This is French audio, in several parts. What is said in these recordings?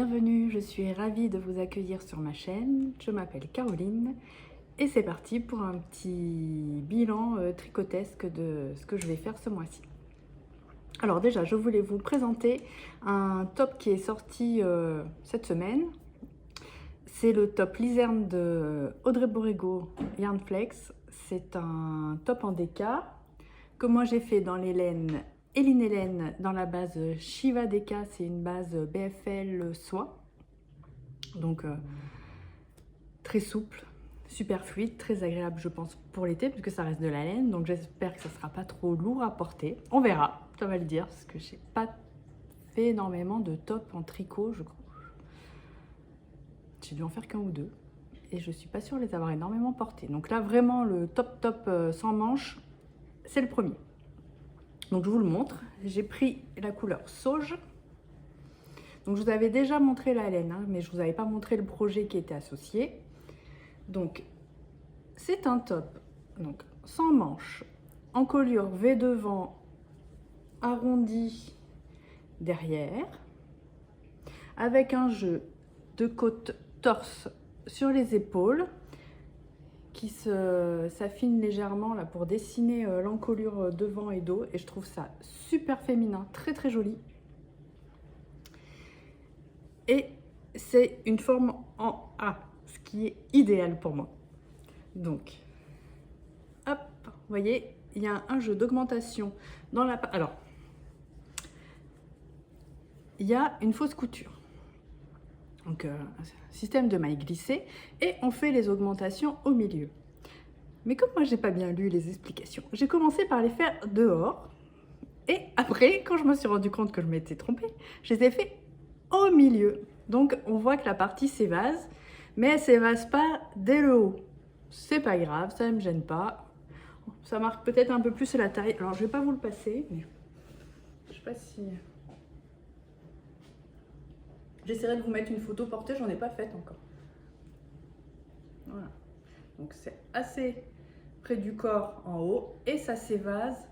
bienvenue, je suis ravie de vous accueillir sur ma chaîne. Je m'appelle Caroline et c'est parti pour un petit bilan tricotesque de ce que je vais faire ce mois-ci. Alors déjà, je voulais vous présenter un top qui est sorti cette semaine. C'est le top Lizerne de Audrey Borrego Yarn Flex. C'est un top en déca que moi j'ai fait dans les laines Eline Hélène dans la base Shiva Deka, c'est une base BFL soie. Donc très souple, super fluide, très agréable je pense pour l'été puisque ça reste de la laine. Donc j'espère que ça ne sera pas trop lourd à porter. On verra, ça va le dire, parce que j'ai pas fait énormément de tops en tricot, je crois. J'ai dû en faire qu'un ou deux et je suis pas sûre de les avoir énormément portés. Donc là vraiment le top sans manches, c'est le premier. Donc je vous le montre, j'ai pris la couleur sauge. Donc je vous avais déjà montré la laine, hein, mais je vous avais pas montré le projet qui était associé. Donc c'est un top donc sans manches, encolure V devant, arrondi derrière, avec un jeu de côte torse sur les épaules qui s'affine légèrement là pour dessiner l'encolure devant et dos, et je trouve ça super féminin, très très joli. Et c'est une forme en A, ce qui est idéal pour moi. Donc, hop, vous voyez, il y a un jeu d'augmentation dans la... Alors, il y a une fausse couture. Donc, système de mailles glissées, et on fait les augmentations au milieu. Mais comme moi, j'ai pas bien lu les explications, j'ai commencé par les faire dehors, et après, quand je me suis rendu compte que je m'étais trompée, je les ai fait au milieu. Donc, on voit que la partie s'évase, mais elle s'évase pas dès le haut. C'est pas grave, ça ne me gêne pas. Ça marque peut-être un peu plus la taille. Alors, je vais pas vous le passer, mais je sais pas si... J'essaierai de vous mettre une photo portée, j'en ai pas faite encore. Voilà. Donc c'est assez près du corps en haut et ça s'évase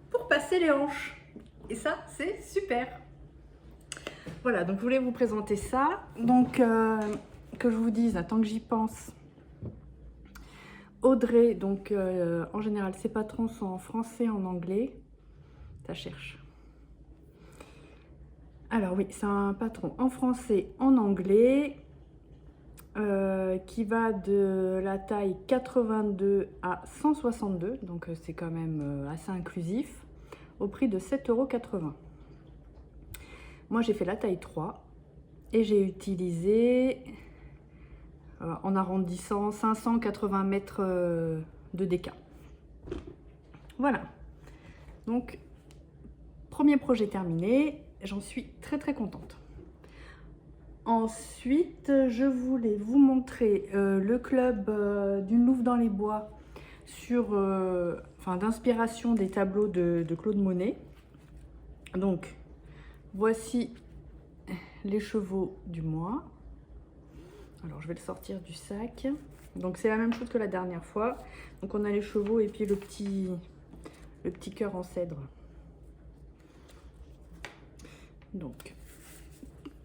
pour passer les hanches. Et ça, c'est super. Voilà, donc je voulais vous présenter ça. Donc, que je vous dise, tant que j'y pense, Audrey, donc en général, ses patrons sont en français, en anglais. Ça cherche. Alors oui, c'est un patron en français, en anglais, qui va de la taille 82 à 162, donc c'est quand même assez inclusif, au prix de 7,80 €. Moi j'ai fait la taille 3 et j'ai utilisé, en arrondissant, 580 mètres de déca. Voilà, donc premier projet terminé. J'en suis très très contente. Ensuite, je voulais vous montrer le club d'une Louve dans les bois sur, d'inspiration des tableaux de Claude Monet. Donc, voici les chevaux du mois. Alors, je vais le sortir du sac. Donc, c'est la même chose que la dernière fois. Donc, on a les chevaux et puis le petit cœur en cèdre. Donc,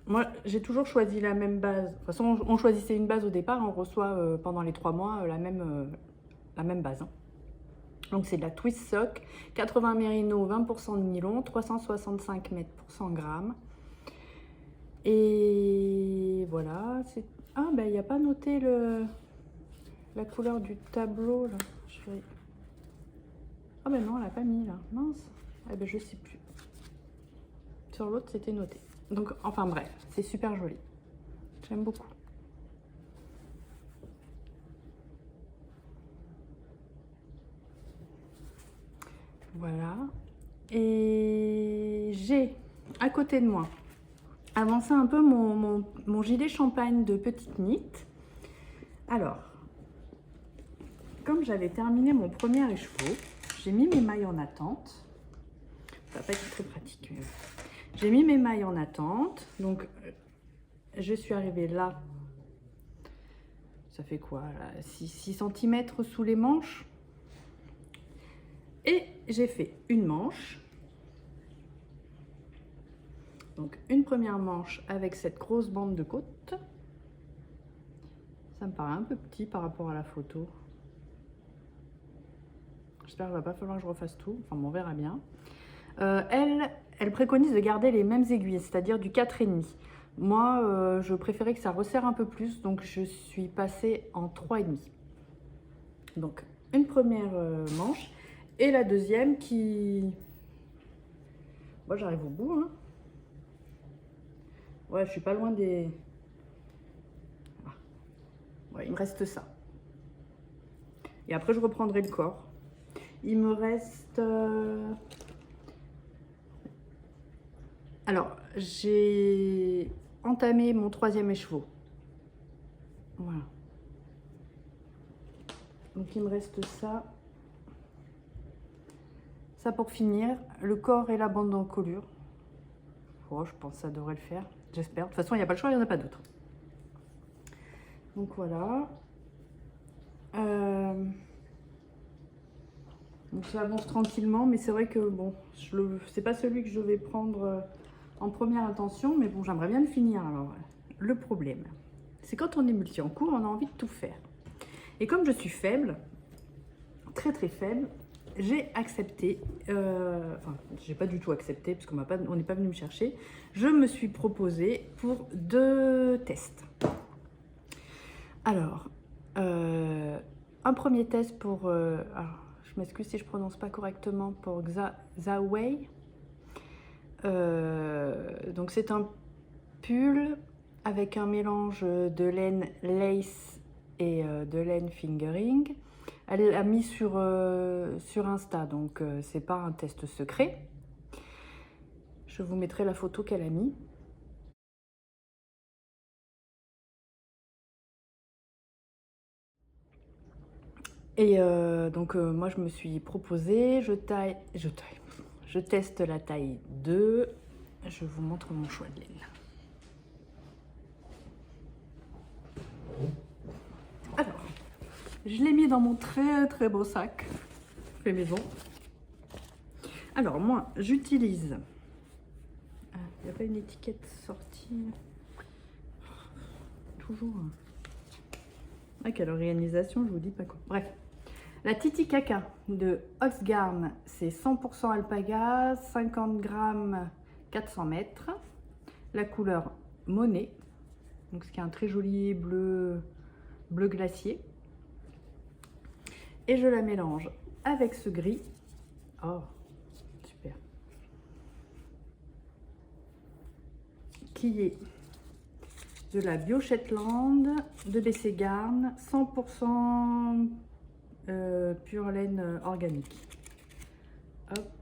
moi, j'ai toujours choisi la même base. De toute façon, on choisissait une base au départ, on reçoit pendant les 3 mois la même base. Hein. Donc, c'est de la Twist Sock, 80 mérino, 20% de nylon, 365 mètres pour 100 grammes. Et voilà. Ah, ben, il n'y a pas noté la couleur du tableau, là. Ah, ben non, elle n'a pas mis, là. Mince. Ah, ben, je sais plus. Sur l'autre, c'était noté. Donc, enfin bref, c'est super joli. J'aime beaucoup. Voilà. Et j'ai, à côté de moi, avancé un peu mon gilet champagne de petite knit. Alors, comme j'avais terminé mon premier écheveau, j'ai mis mes mailles en attente. Ça va pas être très pratique, mais... J'ai mis mes mailles en attente, donc je suis arrivée là, ça fait quoi, là, 6 cm sous les manches, et j'ai fait une manche, Donc une première manche avec cette grosse bande de côte. Ça me paraît un peu petit par rapport à la photo. J'espère qu'il ne va pas falloir que je refasse tout. Enfin, on verra bien. Elle préconise de garder les mêmes aiguilles, c'est-à-dire du 4,5. Moi, je préférais que ça resserre un peu plus, donc je suis passée en 3,5. Donc, une première manche. Et la deuxième qui... Moi, j'arrive au bout. Hein. Ouais, je suis pas loin des... Ah. Ouais, il me reste ça. Et après, je reprendrai le corps. Il me reste... Alors, j'ai entamé mon 3e écheveau. Voilà. Donc, il me reste ça. Ça pour finir. Le corps et la bande d'encolure. Oh, je pense que ça devrait le faire. J'espère. De toute façon, il n'y a pas le choix, il n'y en a pas d'autre. Donc, voilà. Donc ça avance tranquillement, mais c'est vrai que bon, c'est pas celui que je vais prendre en première intention, mais bon, j'aimerais bien le finir. Alors, le problème, c'est quand on est multi en cours, on a envie de tout faire. Et comme je suis faible, très très faible, j'ai accepté, enfin, j'ai pas du tout accepté, parce qu'on n'est pas venu me chercher, je me suis proposée pour 2 tests. Alors, un premier test pour... alors, je m'excuse si je prononce pas correctement, pour Zaway. Donc c'est un pull avec un mélange de laine lace et de laine fingering. Elle l'a mis sur Insta, donc c'est pas un test secret. Je vous mettrai la photo qu'elle a mis. Et donc moi je me suis proposée, je teste la taille 2. Je vous montre mon choix de laine. Alors, je l'ai mis dans mon très très beau sac fait maison. Alors moi j'utilise... Il n'y a pas une étiquette sortie. Toujours. Ah, quelle organisation, je vous dis pas quoi. Bref. La Titicaca de Oxgarn, c'est 100% alpaga, 50 grammes, 400 mètres. La couleur Monet, donc ce qui est un très joli bleu glacier. Et je la mélange avec ce gris. Oh, super. Qui est de la Bio Shetland, de BC Garn, 100% pure laine organique. Hop.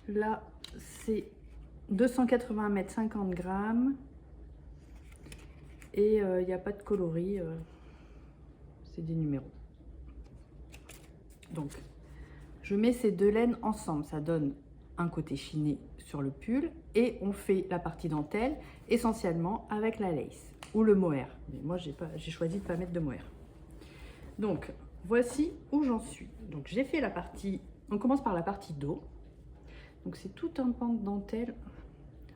Là, c'est 280 mètres, 50 grammes. Et il n'y a pas de coloris. C'est des numéros. Donc, je mets ces 2 laines ensemble. Ça donne un côté chiné sur le pull. Et on fait la partie dentelle essentiellement avec la lace ou le mohair. Mais moi, j'ai choisi de ne pas mettre de mohair. Donc, voici où j'en suis. Donc, j'ai fait la partie... On commence par la partie dos. Donc, c'est tout un pan de dentelle.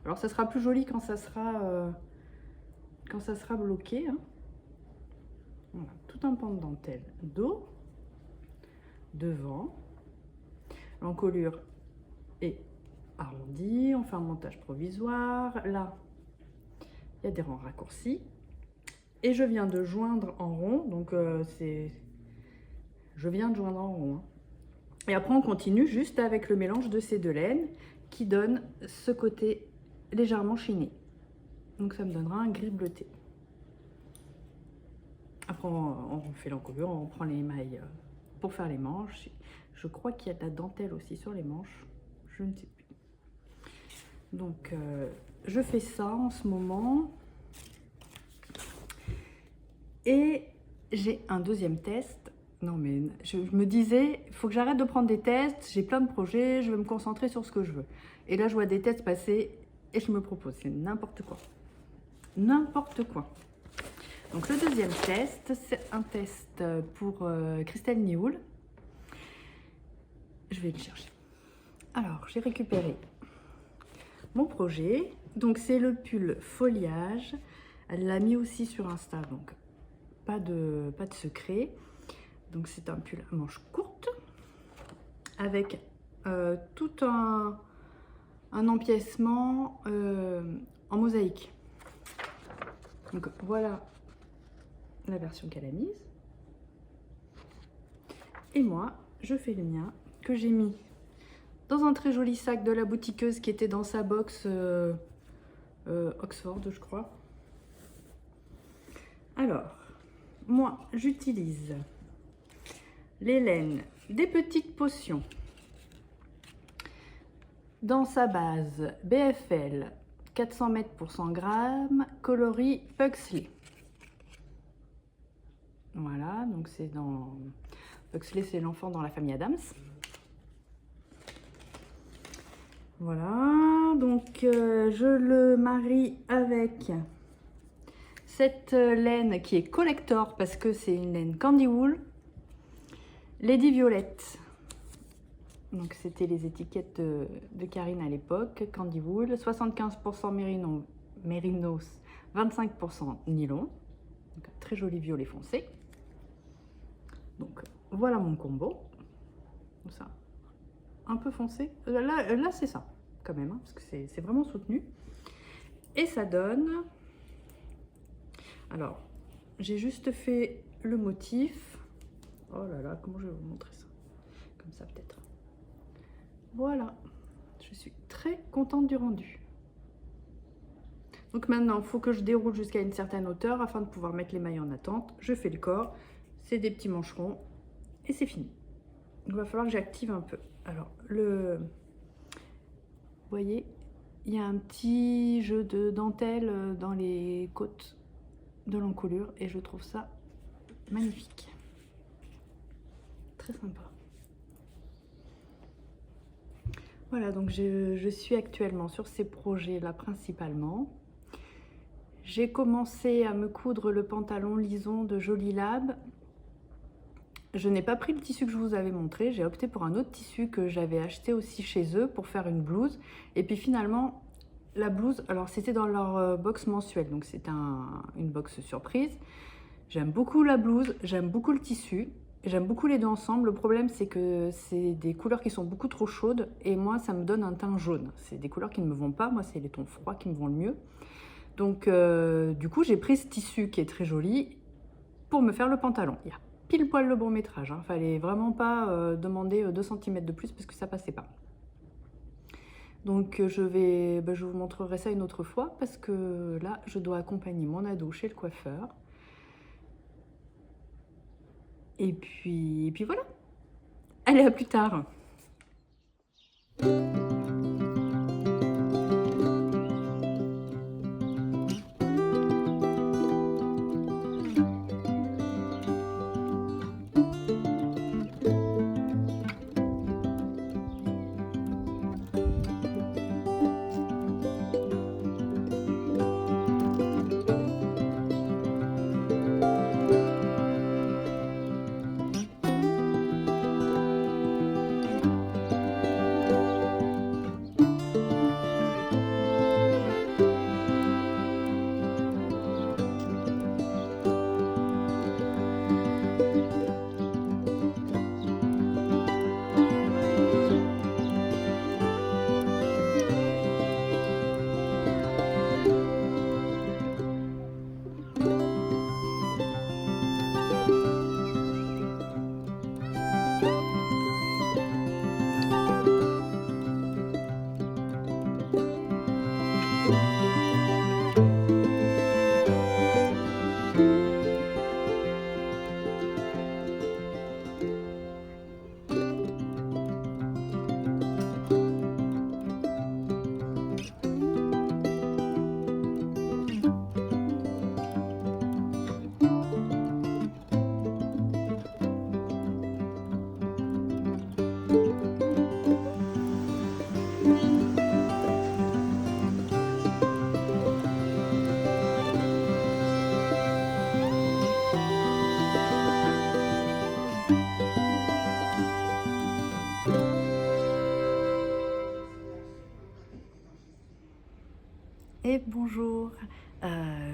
Alors, ça sera plus joli quand ça sera bloqué. Hein. Voilà, tout un pan de dentelle dos, devant. L'encolure est arrondie. On fait un montage provisoire. Là, il y a des rangs raccourcis. Et je viens de joindre en rond, donc je viens de joindre en rond. Hein. Et après, on continue juste avec le mélange de ces 2 laines qui donne ce côté légèrement chiné. Donc, ça me donnera un gris bleuté. Après, on fait l'encolure, on prend les mailles pour faire les manches. Je crois qu'il y a de la dentelle aussi sur les manches. Je ne sais plus. Donc, je fais ça en ce moment. Et j'ai un deuxième test. Non, mais je me disais, il faut que j'arrête de prendre des tests. J'ai plein de projets, je veux me concentrer sur ce que je veux. Et là, je vois des tests passer et je me propose. C'est n'importe quoi. N'importe quoi. Donc, le deuxième test, c'est un test pour Christelle Nioul. Je vais le chercher. Alors, j'ai récupéré mon projet. Donc c'est le pull foliage. Elle l'a mis aussi sur Insta, donc pas de secret. Donc c'est un pull à manches courtes avec tout un empiècement en mosaïque. Donc voilà la version qu'elle a mise. Et moi, je fais le mien que j'ai mis dans un très joli sac de la boutiqueuse qui était dans sa box Oxford, je crois. Alors, moi, j'utilise les laines des petites potions dans sa base BFL 400 mètres pour 100 grammes, coloris Pugsley. Voilà, donc c'est dans Pugsley, c'est l'enfant dans la famille Adams. Voilà, donc je le marie avec cette laine qui est collector parce que c'est une laine Candy Wool Lady Violette. Donc c'était les étiquettes de Karine à l'époque. Candy Wool, 75% mérinos, 25% nylon. Donc, un très joli violet foncé. Donc voilà mon combo. Comme ça, un peu foncé. Là c'est ça quand même, hein, parce que c'est vraiment soutenu. Et ça donne... Alors, j'ai juste fait le motif. Oh là là, comment je vais vous montrer ça? Comme ça peut-être. Voilà, je suis très contente du rendu. Donc maintenant, il faut que je déroule jusqu'à une certaine hauteur afin de pouvoir mettre les mailles en attente. Je fais le corps, c'est des petits mancherons et c'est fini. Il va falloir que j'active un peu. Alors, vous voyez, il y a un petit jeu de dentelle dans les côtes de l'encolure et je trouve ça magnifique. Très sympa. Voilà, donc je suis actuellement sur ces projets-là principalement. J'ai commencé à me coudre le pantalon lison de Jolie Lab. Je n'ai pas pris le tissu que je vous avais montré, j'ai opté pour un autre tissu que j'avais acheté aussi chez eux pour faire une blouse. Et puis finalement, la blouse, alors c'était dans leur box mensuelle, donc c'était une box surprise. J'aime beaucoup la blouse, j'aime beaucoup le tissu. J'aime beaucoup les deux ensemble. Le problème, c'est que c'est des couleurs qui sont beaucoup trop chaudes et moi, ça me donne un teint jaune. C'est des couleurs qui ne me vont pas. Moi, c'est les tons froids qui me vont le mieux. Donc, du coup, j'ai pris ce tissu qui est très joli pour me faire le pantalon. Il y a pile poil le bon métrage. Hein. Fallait vraiment pas demander 2 cm de plus parce que ça passait pas. Donc, je vous montrerai ça une autre fois parce que là, je dois accompagner mon ado chez le coiffeur. Et puis voilà. Allez, à plus tard.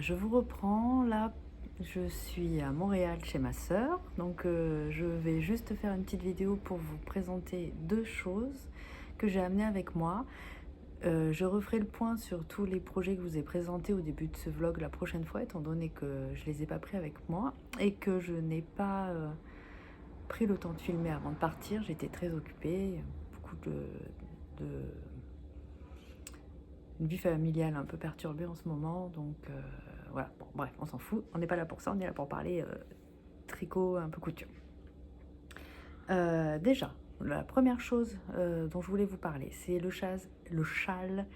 Je vous reprends là, je suis à Montréal chez ma sœur, donc je vais juste faire une petite vidéo pour vous présenter deux choses que j'ai amenées avec moi. Je referai le point sur tous les projets que je vous ai présentés au début de ce vlog la prochaine fois, étant donné que je les ai pas pris avec moi et que je n'ai pas pris le temps de filmer avant de partir. J'étais très occupée, beaucoup de une vie familiale un peu perturbée en ce moment, donc voilà, bon, bref, on s'en fout, on n'est pas là pour ça, on est là pour parler tricot, un peu couture. Déjà, la première chose dont je voulais vous parler, c'est le châle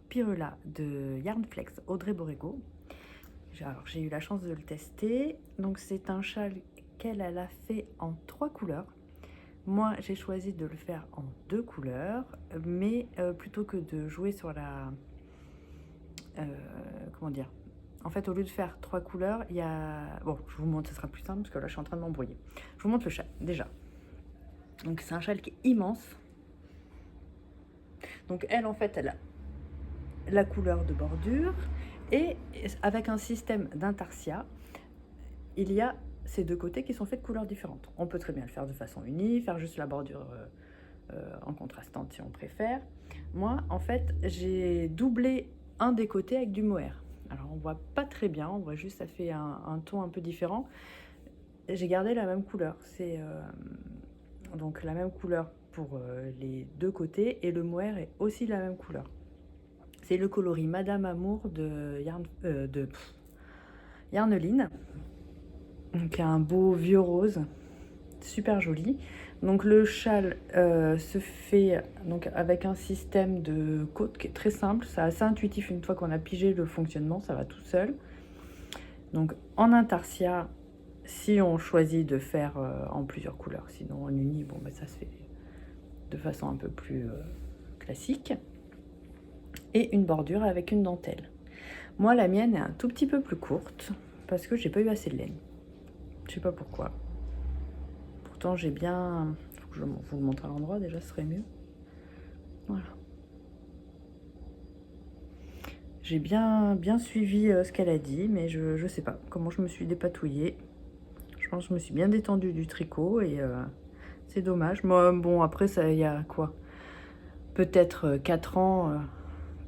Pirula de Yarnflex Audrey Borrego. Alors, j'ai eu la chance de le tester, donc c'est un châle qu'elle a fait en 3 couleurs. Moi, j'ai choisi de le faire en 2 couleurs, mais plutôt que de jouer sur la... comment dire, en fait, au lieu de faire 3 couleurs, il y a... Bon, je vous montre, ce sera plus simple, parce que là, je suis en train de m'embrouiller. Je vous montre le châle, déjà. Donc, c'est un châle qui est immense. Donc, elle, en fait, elle a la couleur de bordure, et avec un système d'intarsia, il y a ces deux côtés qui sont faits de couleurs différentes. On peut très bien le faire de façon unie, faire juste la bordure en contrastante si on préfère. Moi, en fait, j'ai doublé un des côtés avec du mohair. Alors, on voit pas très bien, on voit juste ça fait un ton un peu différent. J'ai gardé la même couleur. C'est donc la même couleur pour les deux côtés et le mohair est aussi la même couleur. C'est le coloris Madame Amour de Yarneline. Donc, il y a un beau vieux rose, super joli. Donc le châle se fait donc avec un système de côte qui est très simple, c'est assez intuitif une fois qu'on a pigé le fonctionnement, ça va tout seul. Donc en intarsia, si on choisit de faire en plusieurs couleurs, sinon en uni, bon ben ça se fait de façon un peu plus classique. Et une bordure avec une dentelle. Moi la mienne est un tout petit peu plus courte parce que j'ai pas eu assez de laine. Je sais pas pourquoi. Pourtant j'ai bien... Faut que je vous le montre à l'endroit déjà, ce serait mieux. Voilà. J'ai bien suivi ce qu'elle a dit, mais je sais pas comment je me suis dépatouillée. Je pense que je me suis bien détendue du tricot et c'est dommage. Moi, bon, après, ça, il y a quoi? Peut-être 4 ans...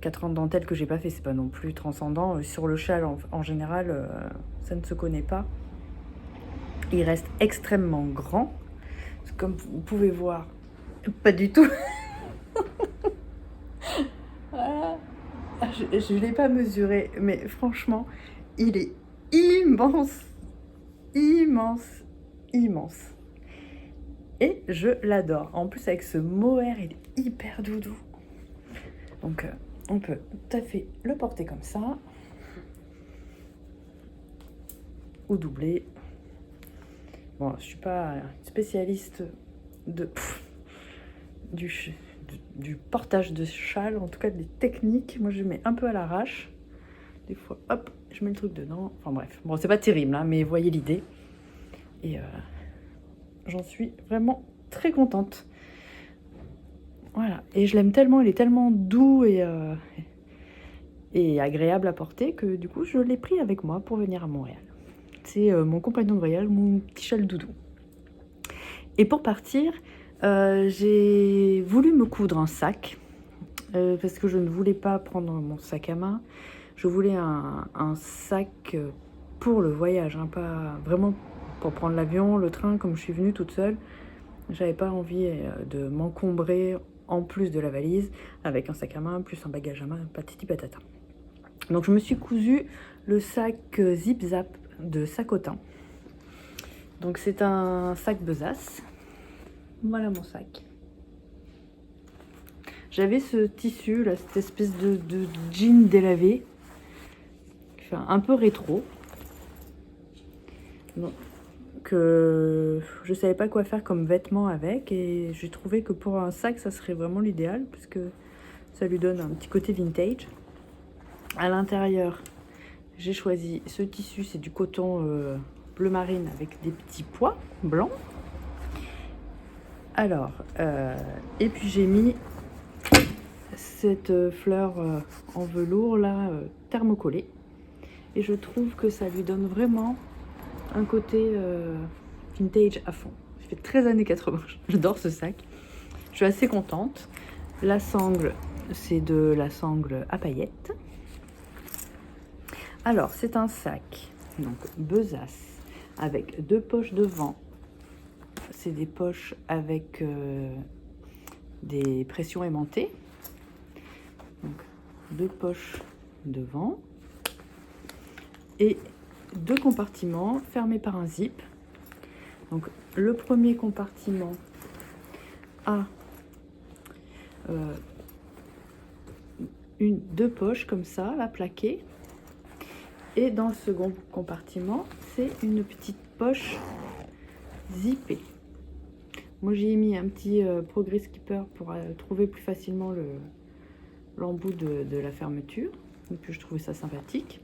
4 ans de dentelle que j'ai pas fait, c'est pas non plus transcendant. Sur le châle, en général, ça ne se connaît pas. Il reste extrêmement grand. Comme vous pouvez voir, pas du tout. Voilà. Je ne l'ai pas mesuré, mais franchement, il est immense. Immense. Immense. Et je l'adore. En plus, avec ce mohair, il est hyper doudou. Donc, on peut tout à fait le porter comme ça. Ou doubler. Bon, je suis pas spécialiste du portage de châle, en tout cas des techniques. Moi, je mets un peu à l'arrache. Des fois, hop, je mets le truc dedans. Enfin bref, bon, c'est pas terrible, hein, mais voyez l'idée. Et j'en suis vraiment très contente. Voilà, et je l'aime tellement, il est tellement doux et agréable à porter que du coup, je l'ai pris avec moi pour venir à Montréal. C'est mon compagnon de voyage, mon petit châle doudou. Et pour partir, j'ai voulu me coudre un sac parce que je ne voulais pas prendre mon sac à main. Je voulais un sac pour le voyage, hein, pas vraiment pour prendre l'avion, le train, comme je suis venue toute seule. J'avais pas envie de m'encombrer en plus de la valise avec un sac à main, plus un bagage à main, patati patata. Donc je me suis cousu le sac Zip Zap de Sacotin. Donc c'est un sac besace. Voilà mon sac. J'avais ce tissu là, cette espèce de jean délavé, qui fait un peu rétro. Donc je savais pas quoi faire comme vêtement avec et j'ai trouvé que pour un sac ça serait vraiment l'idéal parce que ça lui donne un petit côté vintage. À l'intérieur, j'ai choisi ce tissu, c'est du coton bleu marine avec des petits pois blancs. Alors, et puis j'ai mis cette fleur en velours là, thermocollée. et je trouve que ça lui donne vraiment un côté vintage à fond. Ça fait très années 80, j'adore ce sac. Je suis assez contente. La sangle, c'est de la sangle à paillettes. Alors, c'est un sac, donc besace, avec 2 poches devant. C'est des poches avec des pressions aimantées. Donc, 2 poches devant. Et 2 compartiments fermés par un zip. Donc, le premier compartiment a 2 poches comme ça, là, plaquées. Et dans le second compartiment, c'est une petite poche zippée. Moi, j'y ai mis un petit progrès skipper pour trouver plus facilement l'embout de la fermeture. Et puis, je trouvais ça sympathique.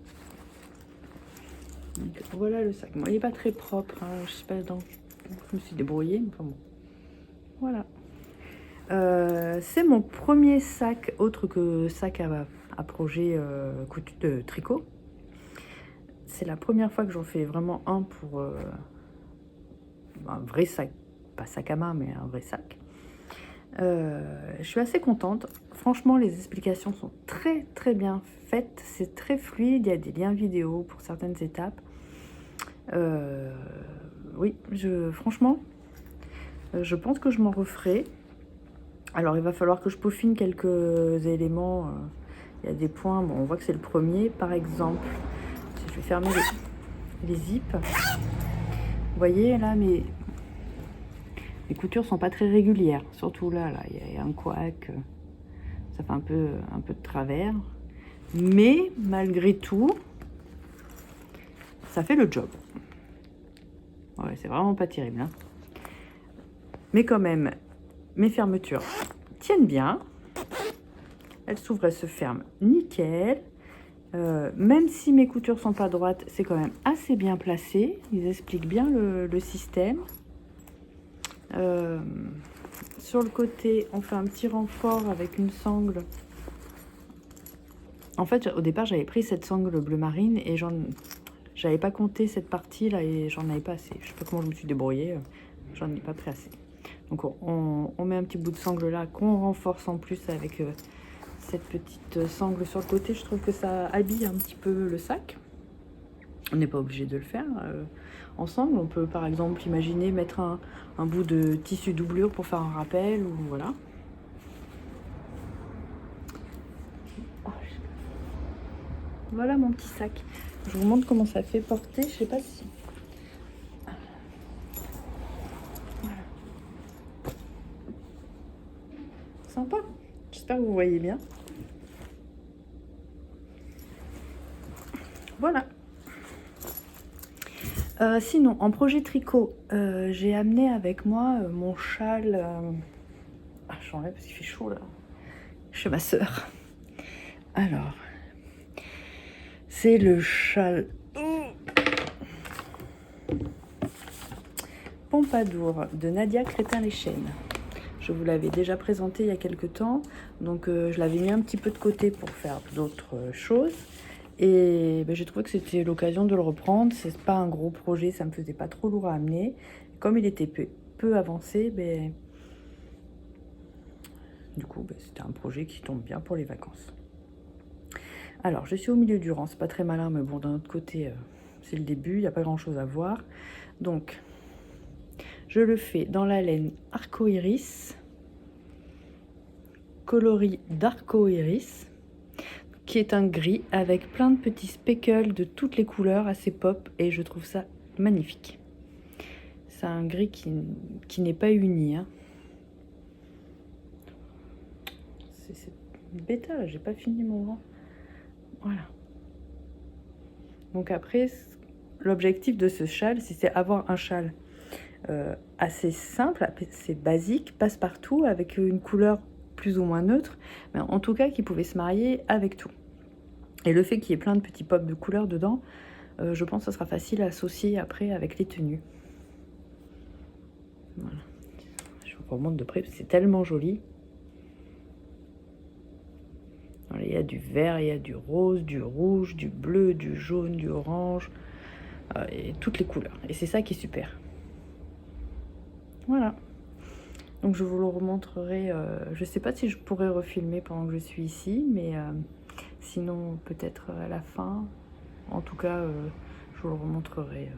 Donc, voilà le sac. Bon, il n'est pas très propre. Hein. Je sais pas, je me suis débrouillée. Mais enfin bon. Voilà. C'est mon premier sac, autre que sac à projet de tricot. C'est la première fois que j'en fais vraiment un pour un vrai sac. Pas sac à main, mais un vrai sac. Je suis assez contente. Franchement, les explications sont très très bien faites. C'est très fluide. Il y a des liens vidéo pour certaines étapes. Oui, franchement, je pense que je m'en referai. Alors, il va falloir que je peaufine quelques éléments. Il y a des points. Bon, on voit que c'est le premier. Par exemple, si je vais fermer les zips. Vous voyez, là, mes coutures sont pas très régulières. Surtout là, il y a un couac. Ça fait un peu de travers. Mais, malgré tout, ça fait le job. Ouais, c'est vraiment pas terrible. Hein. Mais quand même, mes fermetures tiennent bien. Elles s'ouvrent, elles se ferment nickel. Même si mes coutures sont pas droites, c'est quand même assez bien placé. Ils expliquent bien le système. Sur le côté, on fait un petit renfort avec une sangle. En fait, au départ, j'avais pris cette sangle bleu marine et j'avais pas compté cette partie là et j'en avais pas assez. Je sais pas comment je me suis débrouillée, j'en ai pas pris assez. Donc on met un petit bout de sangle là qu'on renforce en plus avec cette petite sangle sur le côté. Je trouve que ça habille un petit peu le sac. On n'est pas obligé de le faire ensemble. On peut par exemple imaginer mettre un bout de tissu doublure pour faire un rappel ou voilà. Voilà mon petit sac. Je vous montre comment ça fait porter. Je sais pas si... Voilà. Sympa. J'espère que vous voyez bien. Voilà. Sinon, en projet tricot, j'ai amené avec moi mon châle. Ah, j'enlève parce qu'il fait chaud là. Chez ma sœur. Alors, c'est le châle Pompadour de Nadia Crétin-Léchène. Je vous l'avais déjà présenté il y a quelques temps, donc je l'avais mis un petit peu de côté pour faire d'autres choses. Et ben, j'ai trouvé que c'était l'occasion de le reprendre. C'est pas un gros projet, ça me faisait pas trop lourd à amener. Comme il était peu avancé, ben, du coup, ben, c'était un projet qui tombe bien pour les vacances. Alors, je suis au milieu du rang, c'est pas très malin, mais bon, d'un autre côté, c'est le début, il n'y a pas grand chose à voir. Donc, je le fais dans la laine Arco Iris, coloris d'Arco Iris, qui est un gris avec plein de petits speckles de toutes les couleurs assez pop, et je trouve ça magnifique. C'est un gris qui n'est pas uni. Hein. C'est bêta, là, j'ai pas fini mon rang. Voilà. Donc après, l'objectif de ce châle, c'est avoir un châle assez simple, assez basique, passe-partout, avec une couleur plus ou moins neutre, mais en tout cas qui pouvait se marier avec tout. Et le fait qu'il y ait plein de petits pops de couleurs dedans, je pense que ça sera facile à associer après avec les tenues. Voilà. Je vous remonte de près, c'est tellement joli. Voilà, il y a du vert, il y a du rose, du rouge, du bleu, du jaune, du orange, et toutes les couleurs. Et c'est ça qui est super. Voilà. Donc je vous le remontrerai. Je ne sais pas si je pourrais refilmer pendant que je suis ici, mais sinon peut-être à la fin. En tout cas, je vous le remontrerai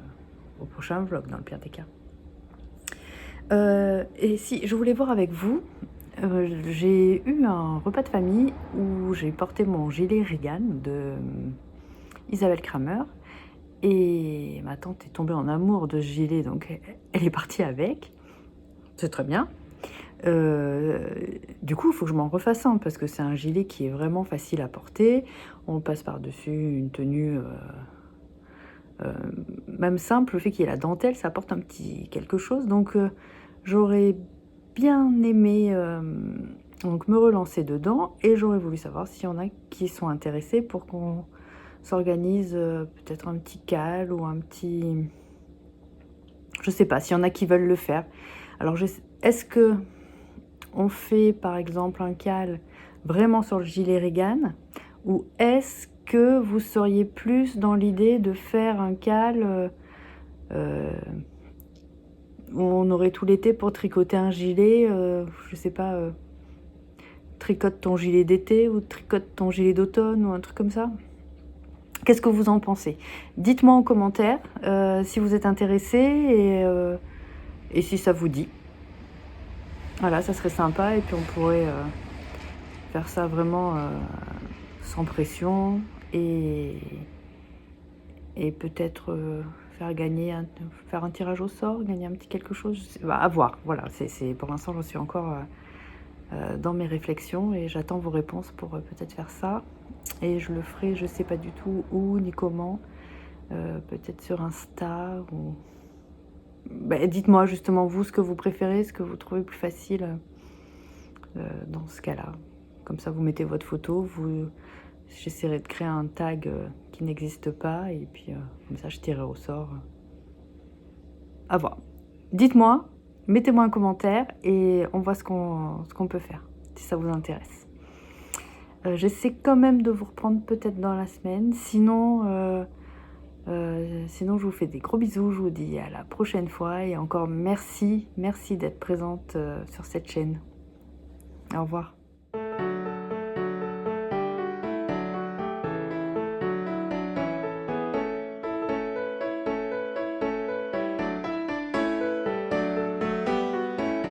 au prochain vlog, dans le pire des cas. Et si je voulais voir avec vous, j'ai eu un repas de famille où j'ai porté mon gilet Regan de Isabelle Kramer. Et ma tante est tombée en amour de ce gilet, donc elle est partie avec. C'est très bien. Du coup, il faut que je m'en refasse un parce que c'est un gilet qui est vraiment facile à porter. On passe par-dessus une tenue même simple. Le fait qu'il y ait la dentelle, ça apporte un petit quelque chose. Donc, j'aurais bien aimé donc me relancer dedans et j'aurais voulu savoir s'il y en a qui sont intéressés pour qu'on s'organise peut-être un petit cal ou un petit... Je sais pas, s'il y en a qui veulent le faire. Alors, est-ce que on fait par exemple un cal vraiment sur le gilet Regan, ou est-ce que vous seriez plus dans l'idée de faire un cal où on aurait tout l'été pour tricoter un gilet, je sais pas, tricote ton gilet d'été ou tricote ton gilet d'automne ou un truc comme ça? Qu'est-ce que vous en pensez? Dites-moi en commentaire si vous êtes intéressé et si ça vous dit. Voilà, ça serait sympa et puis on pourrait faire ça vraiment sans pression et peut-être faire un tirage au sort, gagner un petit quelque chose, je sais pas, à voir. Voilà, pour l'instant j'en suis encore dans mes réflexions et j'attends vos réponses pour peut-être faire ça. Et je le ferai, je sais pas du tout où ni comment, peut-être sur Insta ou... Ben, dites-moi justement vous ce que vous préférez, ce que vous trouvez plus facile dans ce cas-là. Comme ça vous mettez votre photo, j'essaierai de créer un tag qui n'existe pas et puis comme ça je tirerai au sort. À voir. Dites-moi, mettez-moi un commentaire et on voit ce qu'on peut faire, si ça vous intéresse. J'essaie quand même de vous reprendre peut-être dans la semaine. Sinon, sinon, je vous fais des gros bisous. Je vous dis à la prochaine fois. Et encore merci d'être présente sur cette chaîne. Au revoir.